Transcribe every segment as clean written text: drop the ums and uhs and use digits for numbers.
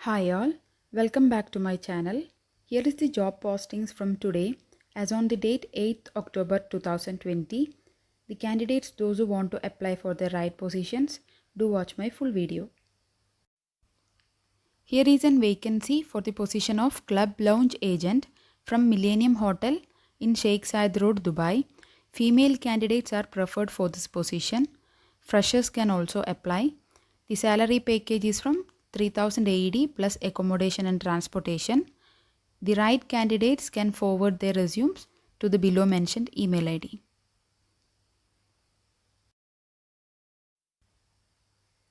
Hi all, welcome back to my channel. Here is the job postings from today as on the date 8th October 2020. The candidates, those who want to apply for the right positions, do watch my full video. Here is an vacancy for the position of Club Lounge Agent from Millennium Hotel in Sheikh Zayed Road, Dubai. Female candidates are preferred for this position. Freshers can also apply. The salary package is from 3000 AED plus accommodation and transportation. The right candidates can forward their resumes to the below mentioned email ID.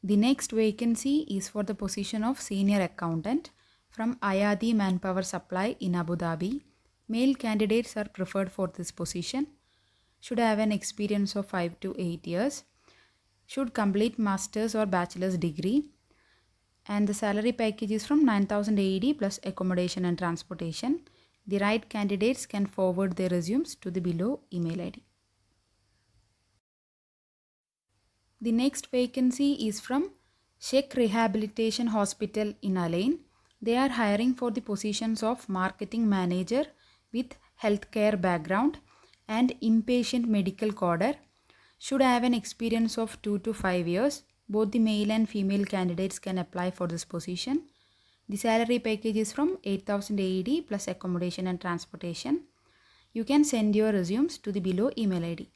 The next vacancy is for the position of Senior Accountant from Ayadi Manpower Supply in Abu Dhabi. Male candidates are preferred for this position. Should have an experience of 5 to 8 years. Should complete master's or bachelor's degree. And the salary package is from 9000 AED plus accommodation and transportation. The right candidates can forward their resumes to the below email ID. The next vacancy is from Sheikh Rehabilitation Hospital in Al Ain. They are hiring for the positions of marketing manager with healthcare background and inpatient medical coder. Should have an experience of 2 to 5 years. Both the male and female candidates can apply for this position. The salary package is from 8000 AED plus accommodation and transportation. You can send your resumes to the below email ID.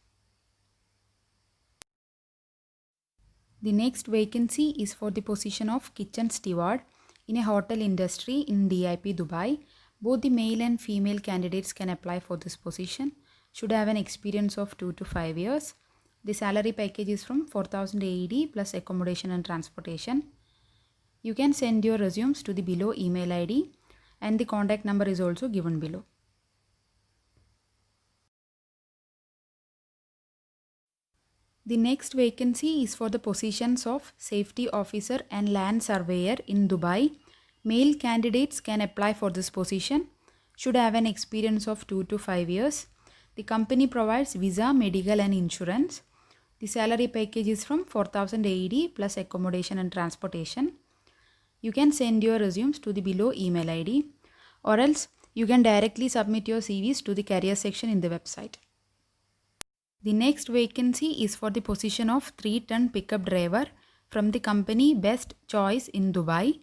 The next vacancy is for the position of kitchen steward in a hotel industry in DIP Dubai. Both the male and female candidates can apply for this position. Should have an experience of 2 to 5 years. The salary package is from 4000 AED plus accommodation and transportation. You can send your resumes to the below email ID and the contact number is also given below. The next vacancy is for the positions of Safety Officer and Land Surveyor in Dubai. Male candidates can apply for this position. Should have an experience of 2 to 5 years. The company provides visa, medical and insurance. The salary package is from 4000 AED plus accommodation and transportation. You can send your resumes to the below email ID or else you can directly submit your CVs to the career section in the website. The next vacancy is for the position of 3-ton pickup driver from the company Best Choice in Dubai.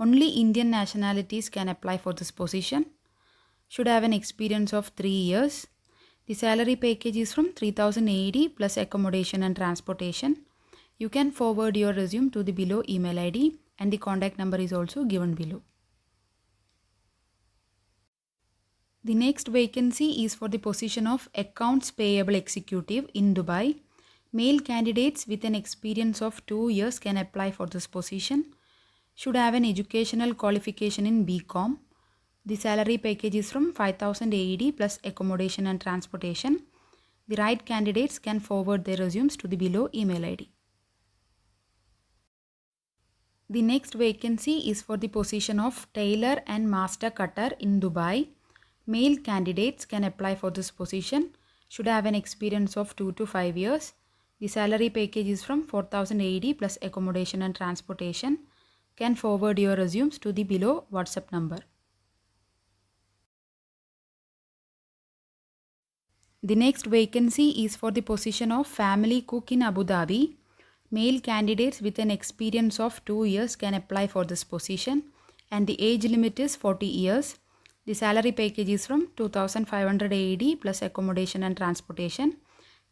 Only Indian nationalities can apply for this position. Should have an experience of 3 years. The salary package is from 3000 AED plus accommodation and transportation. You can forward your resume to the below email ID and the contact number is also given below. The next vacancy is for the position of Accounts Payable Executive in Dubai. Male candidates with an experience of 2 years can apply for this position. Should have an educational qualification in BCom. The salary package is from 5000 AED plus accommodation and transportation. The right candidates can forward their resumes to the below email ID. The next vacancy is for the position of Tailor and Master Cutter in Dubai. Male candidates can apply for this position. Should have an experience of 2 to 5 years. The salary package is from 4000 AED plus accommodation and transportation. Can forward your resumes to the below WhatsApp number. The next vacancy is for the position of Family Cook in Abu Dhabi. Male candidates with an experience of 2 years can apply for this position and the age limit is 40 years. The salary package is from 2500 AED plus accommodation and transportation.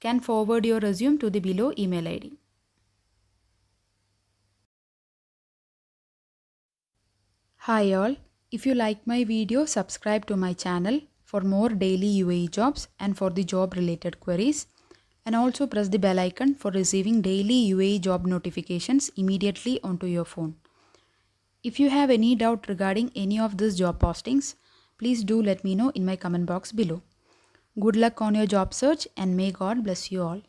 Can forward your resume to the below email ID. Hi all, if you like my video, subscribe to my channel for more daily UAE jobs and for the job related queries, and also press the bell icon for receiving daily UAE job notifications immediately onto your phone. If you have any doubt regarding any of these job postings, please do let me know in my comment box below. Good luck on your job search and may God bless you all.